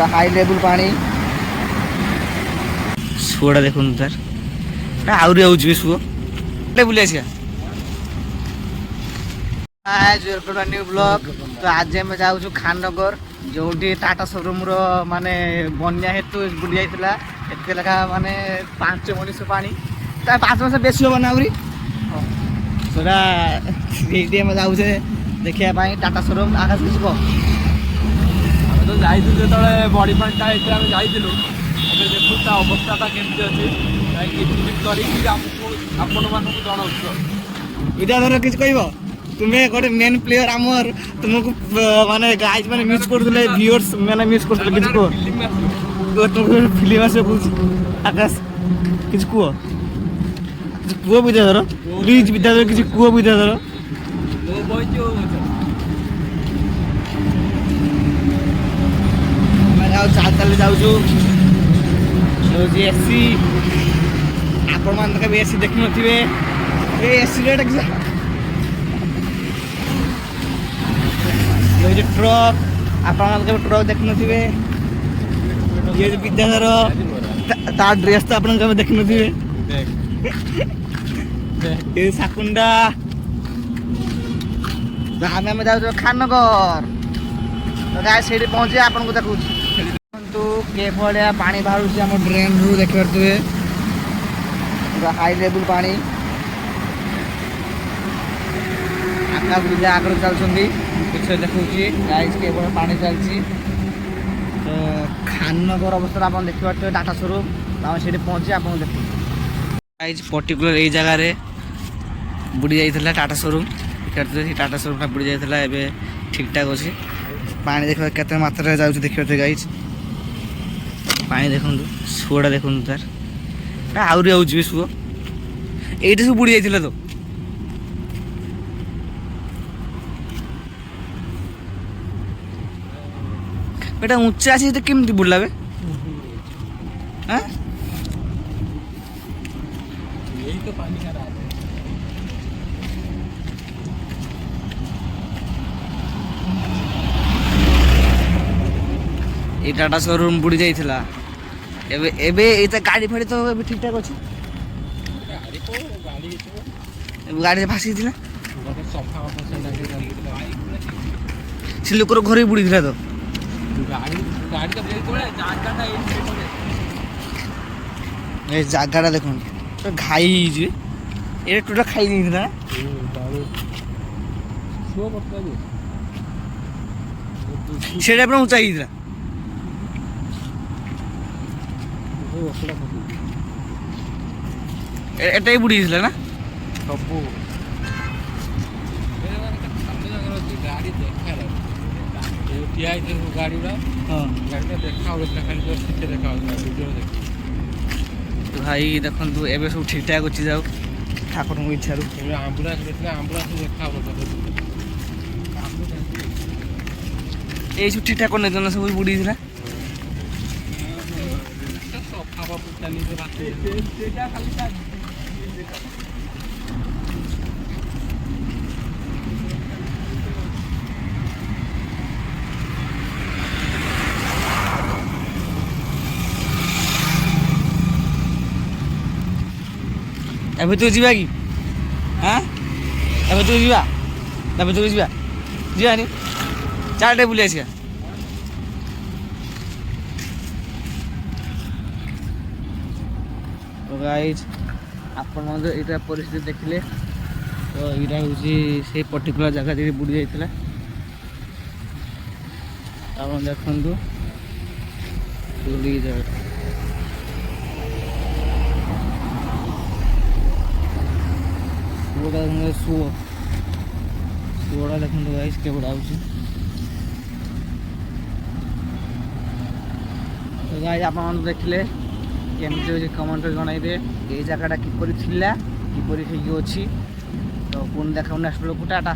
पूरा high level पानी सुअटा देखो तार आहरी आउे सुओ बुले आसिया न्यू ब्लॉग। तो आज आम जाऊँ खाननगर जो टाटा शोरूम माने बन्या हेतु बुड़ी जाता एत लेखा माने 5 मनीष पानी 5 मास बेसी हम ना सोरा जाऊे देखा टाटा शोरूम आकाश किसी कह तो जाइलु जो बड़ी पाटा आम जाइलु देखु अवस्था केमती अच्छी आपण मानक जनाऊँ विद्याधर किसी कह तुम्हें गोटे मेन प्लेयर आमर तुमको माने गाइज माने मिस करथले व्यूअर्स माने मिस करथले किछ को तुमको फिल्म आसे कहू आकाश किछ को विद्याधर प्लीज विद्याधर किछ को विद्याधर वो बइचो चाल चाल जाऊँ एसी आपण मान के एसी देख नथिबे ए एसी रेट कि ये ट्रक आपण के ट्रक देख नथिबे ये विद्याधर ता ड्रेस तो आपण के देख नथिबे ये साकुंडा आम जाऊ खाननगर तो गाय से पहुँचे आपन को देखू तो के भाया पानी बाहर आम ड्रेन रू देख पारे पूरा हाई लेवल पानी आकाश विजय आगे चलती पिछले देखा गाइस के पानी चलती तो खाननगर अवस्था आप देखिए टाटा शोरूम तो से पहुँचे आप देखू गाइस पर्टिकुलर यही जगार बुड़ी जाता टाटा शोरूम टाटा शोरूम बुड़ी जाता है ठीक ठाक अच्छे पानी देखो केते मात्रा जाऊँ देखिए गाइस पानी देखु सुअटा देखु तार आहरी आउे सुओ ये सब बुड़ी जाता तो बेटा ऊंचा अच्छे तो केमती बुड़ला बे हाँ यही तो पानी का राज है। ये टाटा शोरूम बुड़ी जाइथिला एबे गाड़ी फाड़ी तो ठीक ठाक अच्छे गाड़ी भासी थी से लोक घर बुड़ी थी तो जगाटा देखो घाई ये टोटा खाई नहीं था से ऊंचा ही एटा ही बुड़ी ना सब गाड़ी देखा गाड़ी देखा तो भाई देखु एवं सब ठीक ठाक अच्छी जाऊ ठाकुर को इच्छा आंबुलांस देखा ये सब ठीक ठाक कर सब बुड़ी थी एबे तो जीवा कि हाँ एबे तो जीवा एबे तो जीवा जीवानी चारटे बुले आसिया तो गाइस आपण यहाँ परिस्थिति देखिले तो यहाँ हूँ से पर्टिकुलर जगह जी बुड़ी जाता आप देखु जगह सुअटा देखो गाइस के बड़ा तो गाइस आप देखिले केमती कमेंट जनइबे ये जगहटा किपरि थिला किपरि ठीक अच्छी तो पुणी देखा नेक्स्ट ब्लॉग टाटा।